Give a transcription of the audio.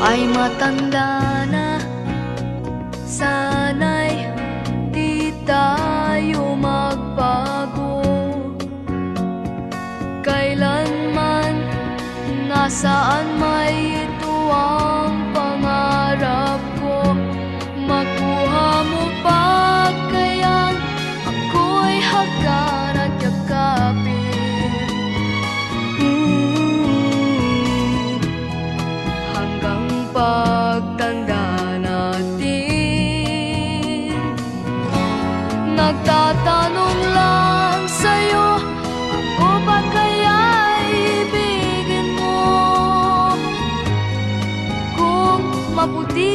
ay matanda na. Sana'y di tayo magbago kailanman, nasaan may ito ang pangarap ko. Makuha mo pa kayang ako'y hagan at yakapin, hanggang pagtanda natin. Nagtatanong lang sa'yo, ako ba kaya ibigin mo? Kung maputi